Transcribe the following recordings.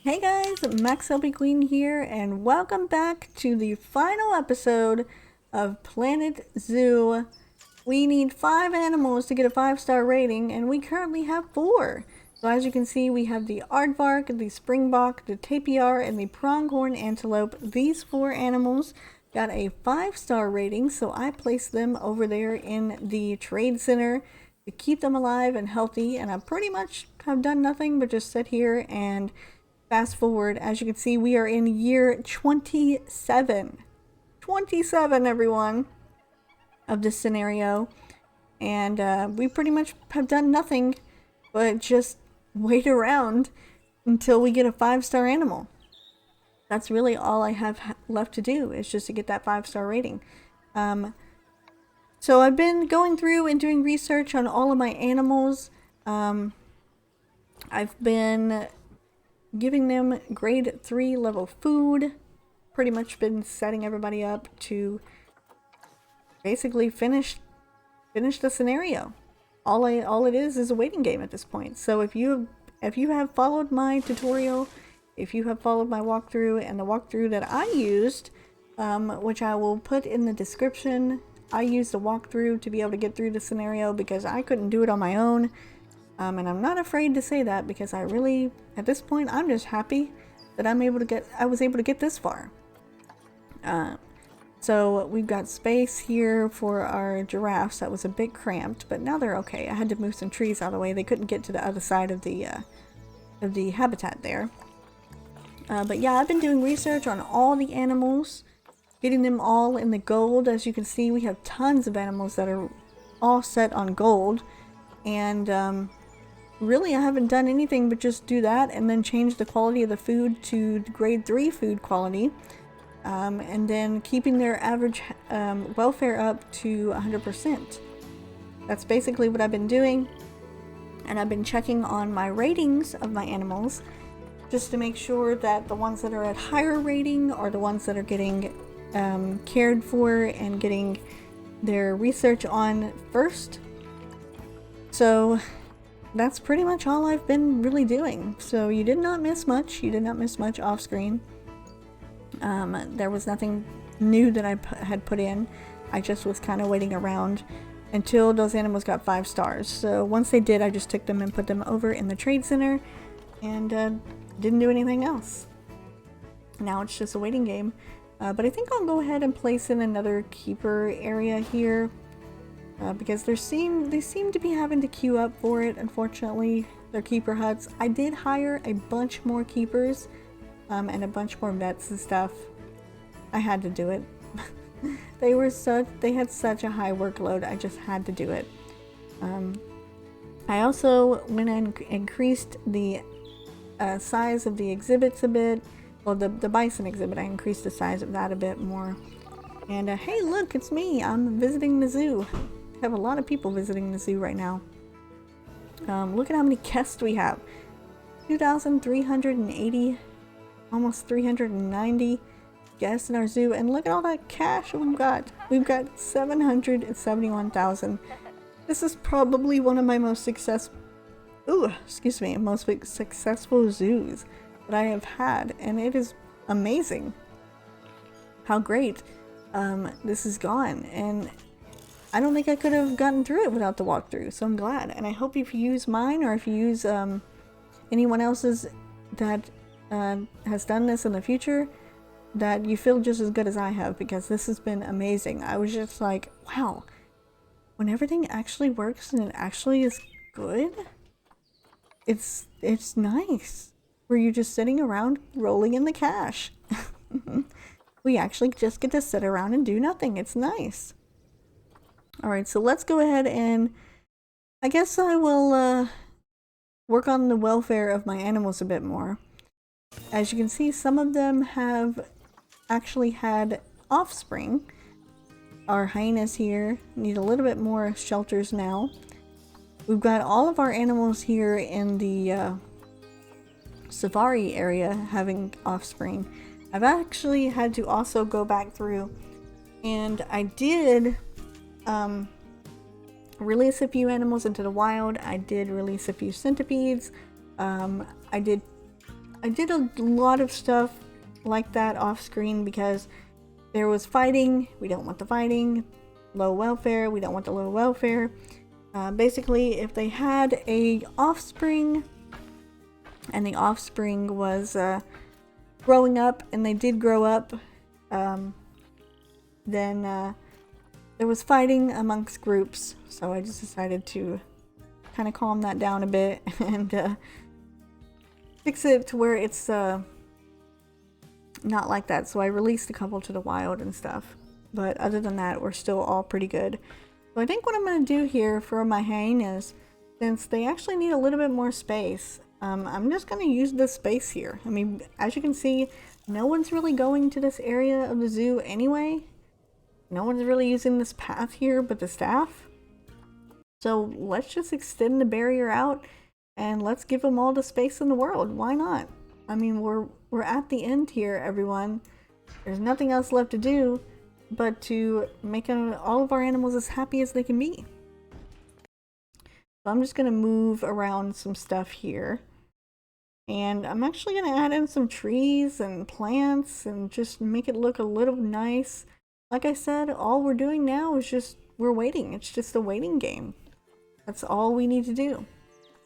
Hey guys, MaxLPQueen here, and welcome back to the final episode of Planet Zoo. We need 5 animals to get a 5-star rating, and we currently have 4. So as you can see, we have the aardvark, the springbok, the tapir, and the pronghorn antelope. These 4 animals got a 5-star rating, so I placed them over there in the trade center to keep them alive and healthy, and I pretty much have done nothing but just sit here and fast forward. As you can see, we are in year 27. 27, everyone, of this scenario. And we pretty much have done nothing but just wait around until we get a 5-star animal. That's really all I have left to do, is just to get that 5-star rating. So I've been going through and doing research on all of my animals. I've been giving them grade 3 level food. Pretty much been setting everybody up to basically finish the scenario. All it is a waiting game at this point. So if you have followed my tutorial, if you have followed my walkthrough and the walkthrough that I used, which I will put in the description, I used the walkthrough to be able to get through the scenario because I couldn't do it on my own. And I'm not afraid to say that because I really, at this point, I'm just happy that I was able to get this far. So we've got space here for our giraffes. That was a bit cramped, but now they're okay. I had to move some trees out of the way. They couldn't get to the other side of the habitat there. But yeah, I've been doing research on all the animals, getting them all in the gold. As you can see, we have tons of animals that are all set on gold. And really, I haven't done anything but just do that and then change the quality of the food to grade 3 food quality. And then keeping their average welfare up to 100%. That's basically what I've been doing. And I've been checking on my ratings of my animals just to make sure that the ones that are at higher rating are the ones that are getting cared for and getting their research on first. So that's pretty much all I've been really doing. So you did not miss much. You did not miss much off screen. There was nothing new that I had put in. I just was kind of waiting around until those animals got 5 stars. So once they did, I just took them and put them over in the trade center and didn't do anything else. Now it's just a waiting game. But I think I'll go ahead and place in another keeper area here. Because they seem to be having to queue up for it, unfortunately. Their keeper huts. I did hire a bunch more keepers and a bunch more vets and stuff. I had to do it. They had such a high workload. I just had to do it. I also went and increased the size of the exhibits a bit. Well, the bison exhibit, I increased the size of that a bit more. And hey, look, it's me. I'm visiting the zoo. Have a lot of people visiting the zoo right now. Look at how many guests we have. 2,380, almost 390 guests in our zoo, and look at all that cash we've got. We've got 771,000. This is probably one of my most successful zoos that I have had, and it is amazing how great this has gone. And I don't think I could have gotten through it without the walkthrough, so I'm glad. And I hope if you use mine or if you use anyone else's that has done this in the future, that you feel just as good as I have, because this has been amazing. I was just like, wow, when everything actually works and it actually is good, it's nice. Where you're just sitting around rolling in the cash. We actually just get to sit around and do nothing. It's nice. Alright, so let's go ahead and I guess I will work on the welfare of my animals a bit more. As you can see, some of them have actually had offspring. Our hyenas here need a little bit more shelters now. We've got all of our animals here in the safari area having offspring. I've actually had to also go back through and I did release a few animals into the wild. I did release a few centipedes. I did I did a lot of stuff like that off screen because there was fighting. We don't want the fighting. Low welfare. We don't want the low welfare. Basically, if they had a offspring and the offspring was growing up, and they did grow up, then there was fighting amongst groups. So I just decided to kind of calm that down a bit and fix it to where it's not like that. So I released a couple to the wild and stuff, but other than that, we're still all pretty good. So I think what I'm going to do here for my hyenas, since they actually need a little bit more space, I'm just going to use this space here. I mean, as you can see, no one's really going to this area of the zoo anyway. No one's really using this path here but the staff. So let's just extend the barrier out and let's give them all the space in the world. Why not? I mean, we're at the end here, everyone. There's nothing else left to do but to make all of our animals as happy as they can be. So I'm just going to move around some stuff here. And I'm actually going to add in some trees and plants and just make it look a little nice. Like I said, all we're doing now is just, we're waiting. It's just a waiting game. That's all we need to do.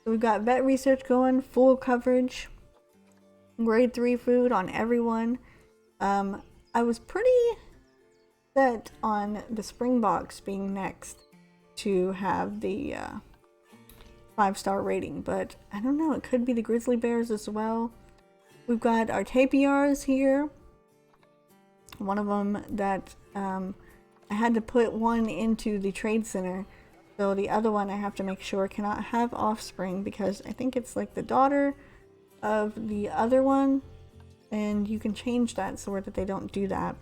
So we've got vet research going, full coverage, grade 3 food on everyone. I was pretty set on the Springboks being next to have the 5-star rating, but I don't know, it could be the grizzly bears as well. We've got our tapirs here. One of them that I had to put one into the trade center, so the other one I have to make sure cannot have offspring because I think it's like the daughter of the other one, and you can change that so that they don't do that.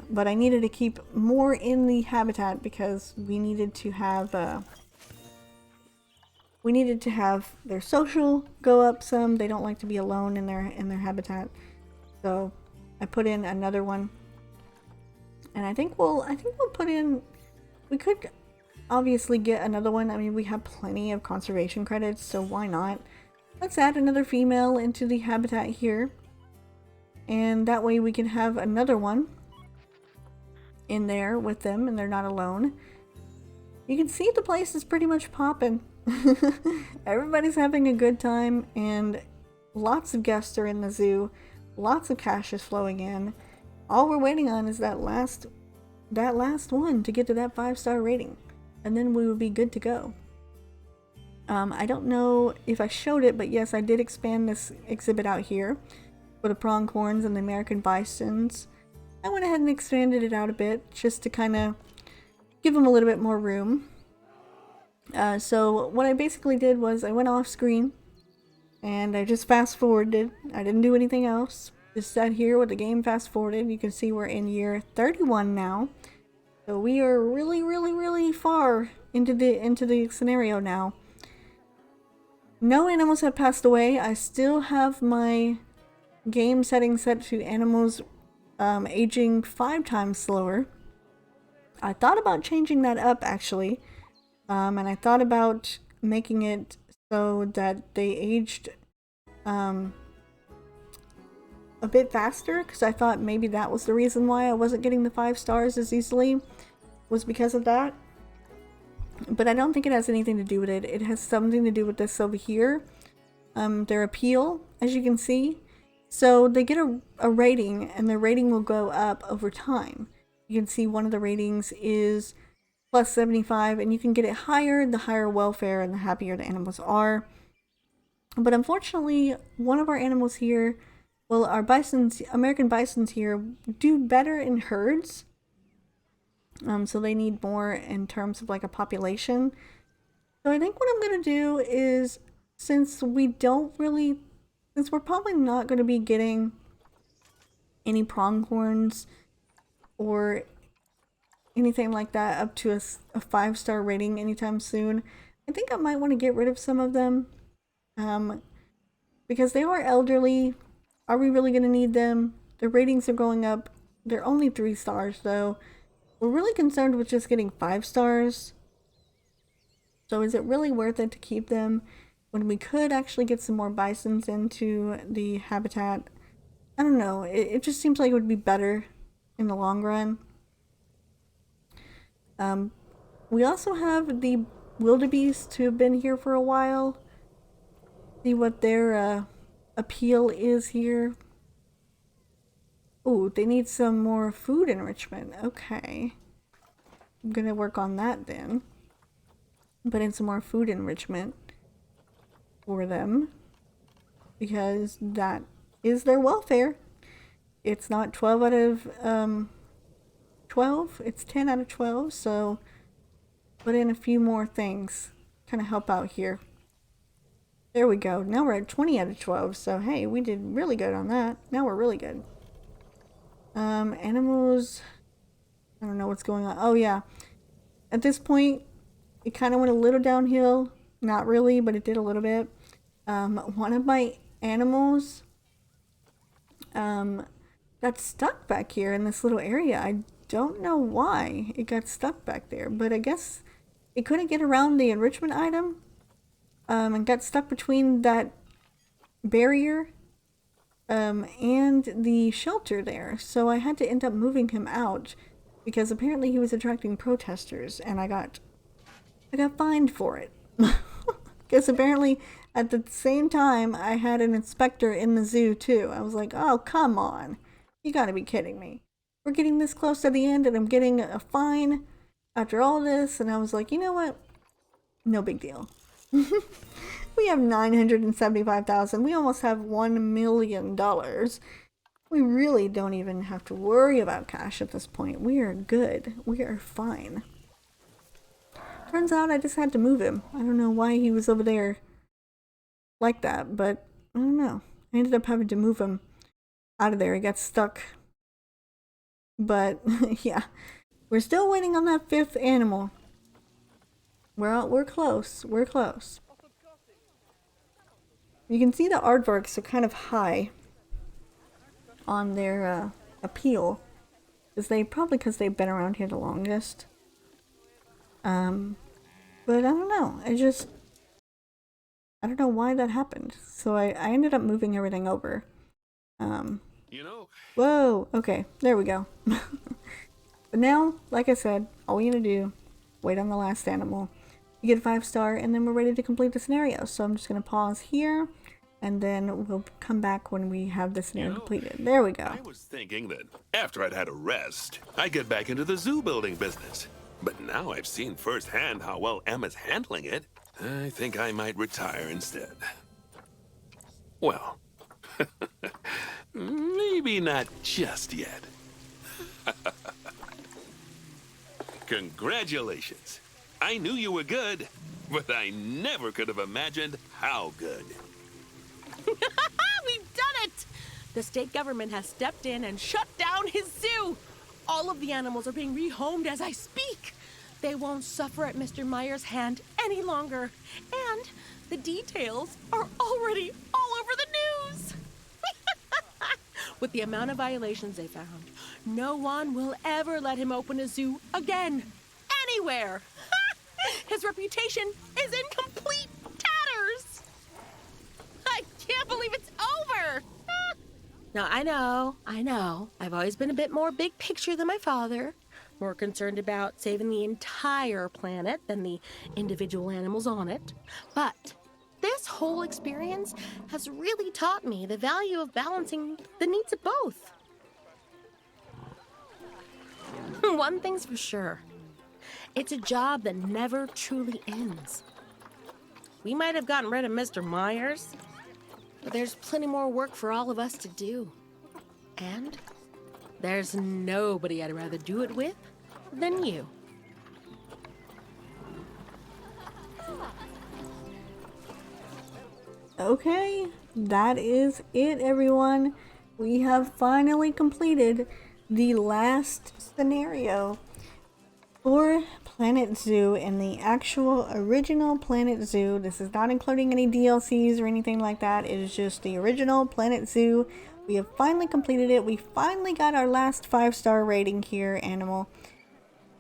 But I needed to keep more in the habitat because we needed to have their social go up some. They don't like to be alone in their habitat, so I put in another one, and I think we'll put in. We could obviously get another one. I mean, we have plenty of conservation credits, so why not? Let's add another female into the habitat here, and that way we can have another one in there with them, and they're not alone. You can see the place is pretty much popping. Everybody's having a good time, and lots of guests are in the zoo. Lots of cash is flowing in. All we're waiting on is that last one to get to that 5-star rating, and then we will be good to go. I don't know if I showed it, but yes, I did expand this exhibit out here for the pronghorns and the American bisons. I went ahead and expanded it out a bit just to kind of give them a little bit more room. So what I basically did was I went off screen and I just fast forwarded. I didn't do anything else. Just sat here with the game fast forwarded. You can see we're in year 31 now. So we are really far into the scenario now. No animals have passed away. I still have my game settings set to animals aging 5 times slower. I thought about changing that up actually. And I thought about making it so that they aged a bit faster, because I thought maybe that was the reason why I wasn't getting the 5 stars as easily, was because of that. But I don't think it has anything to do with it. It has something to do with this over here. Their appeal, as you can see. So they get a rating, and their rating will go up over time. You can see one of the ratings is plus 75, and you can get it higher the higher welfare and the happier the animals are. But unfortunately, one of our animals here, well, our bisons, American bisons here, do better in herds. So they need more in terms of like a population. So I think what I'm going to do is, since we're probably not going to be getting any pronghorns or anything like that up to a 5-star rating anytime soon, I think I might want to get rid of some of them. Because they are elderly. Are we really going to need them? Their ratings are going up. They're only 3 stars though. We're really concerned with just getting 5 stars. So is it really worth it to keep them? when we could actually get some more bisons into the habitat. I don't know, it just seems like it would be better in the long run. We also have the wildebeest who have been here for a while. See what their appeal is here. Oh, they need some more food enrichment. Okay. I'm gonna work on that then. Put in some more food enrichment for them, because that is their welfare. It's not 12 out of 12, it's 10 out of 12, so put in a few more things. Kind of help out here. There we go. Now we're at 20 out of 12, so hey, we did really good on that. Now we're really good. Animals, I don't know what's going on. Oh yeah, at this point it kind of went a little downhill. Not really, but it did a little bit. One of my animals got stuck back here in this little area. I don't know why it got stuck back there, but I guess it couldn't get around the enrichment item, and got stuck between that barrier and the shelter there. So I had to end up moving him out because apparently he was attracting protesters, and I got fined for it. Because apparently at the same time I had an inspector in the zoo too. I was like, oh, come on. You gotta be kidding me. We're getting this close to the end and I'm getting a fine after all this. And I was like, you know what? No big deal. We have 975,000. We almost have $1 million. We really don't even have to worry about cash at this point. We are good. We are fine. Turns out I just had to move him. I don't know why he was over there like that, but I don't know. I ended up having to move him out of there. He got stuck. But yeah, we're still waiting on that 5th animal. We're close. We're close. You can see the aardvarks are kind of high on their appeal, because they've been around here the longest. But I don't know. I don't know why that happened. So I ended up moving everything over. Whoa, okay, there we go. But now, like I said, all we need to do, wait on the last animal. You get a 5-star, and then we're ready to complete the scenario. So I'm just going to pause here, and then we'll come back when we have the scenario completed. There we go. I was thinking that after I'd had a rest, I'd get back into the zoo building business. But now I've seen firsthand how well Emma's handling it. I think I might retire instead. Well, maybe not just yet. Congratulations. I knew you were good, but I never could have imagined how good. We've done it! The state government has stepped in and shut down his zoo. All of the animals are being rehomed as I speak. They won't suffer at Mr. Meyer's hand any longer. And the details are already all over the news. With the amount of violations they found, no one will ever let him open a zoo again. Anywhere. His reputation is in complete tatters. I can't believe it's over. Now, I know. I've always been a bit more big picture than my father. More concerned about saving the entire planet than the individual animals on it. But this whole experience has really taught me the value of balancing the needs of both. One thing's for sure. It's a job that never truly ends. We might have gotten rid of Mr. Myers, but there's plenty more work for all of us to do. And there's nobody I'd rather do it with than you. Okay, that is it, everyone. We have finally completed the last scenario for Planet Zoo in the actual original Planet Zoo. This is not including any DLCs or anything like that. It is just the original Planet Zoo. We have finally completed it. We finally got our last 5-star rating here, animal.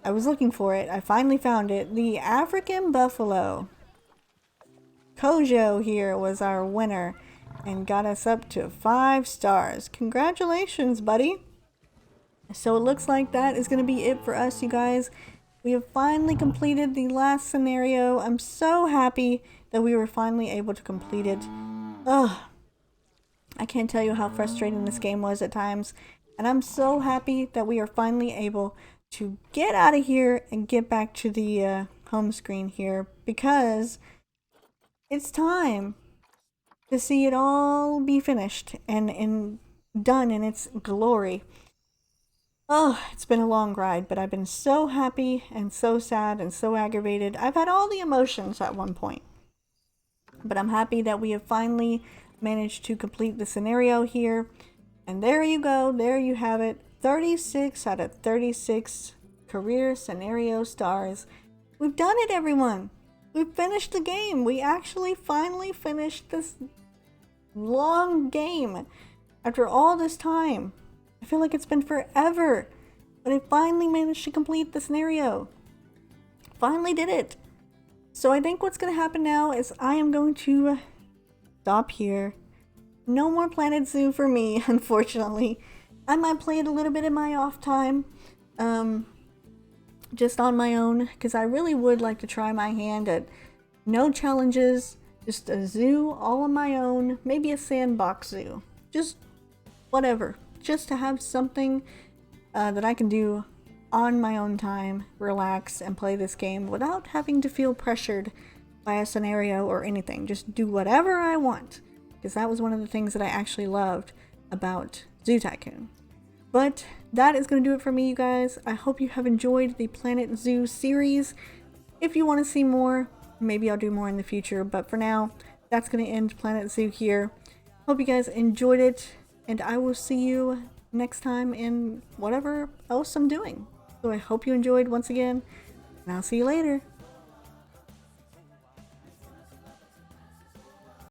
I was looking for it. I finally found it. The African buffalo. Kojo here was our winner and got us up to 5 stars. Congratulations, buddy. So it looks like that is going to be it for us, you guys. We have finally completed the last scenario. I'm so happy that we were finally able to complete it. Ugh. I can't tell you how frustrating this game was at times. And I'm so happy that we are finally able to get out of here and get back to the home screen here, because it's time to see it all be finished and done in its glory. Oh, it's been a long ride, but I've been so happy and so sad and so aggravated. I've had all the emotions at one point. But I'm happy that we have finally managed to complete the scenario here. And there you go. There you have it. 36 out of 36 career scenario stars. We've done it, everyone. We've finished the game. We actually finally finished this long game after all this time. I feel like it's been forever, but I finally managed to complete the scenario. Finally did it. So I think what's going to happen now is I am going to stop here. No more Planet Zoo for me, unfortunately. I might play it a little bit in my off time, just on my own, because I really would like to try my hand at no challenges, just a zoo all on my own, maybe a sandbox zoo, just whatever, just to have something that I can do on my own time, relax and play this game without having to feel pressured by a scenario or anything. Just do whatever I want, because that was one of the things that I actually loved about Zoo Tycoon. But that is going to do it for me, you guys. I hope you have enjoyed the Planet Zoo series. If you want to see more, maybe I'll do more in the future, but for now, that's going to end Planet Zoo here. Hope you guys enjoyed it, and I will see you next time in whatever else I'm doing. So I hope you enjoyed once again, and I'll see you later.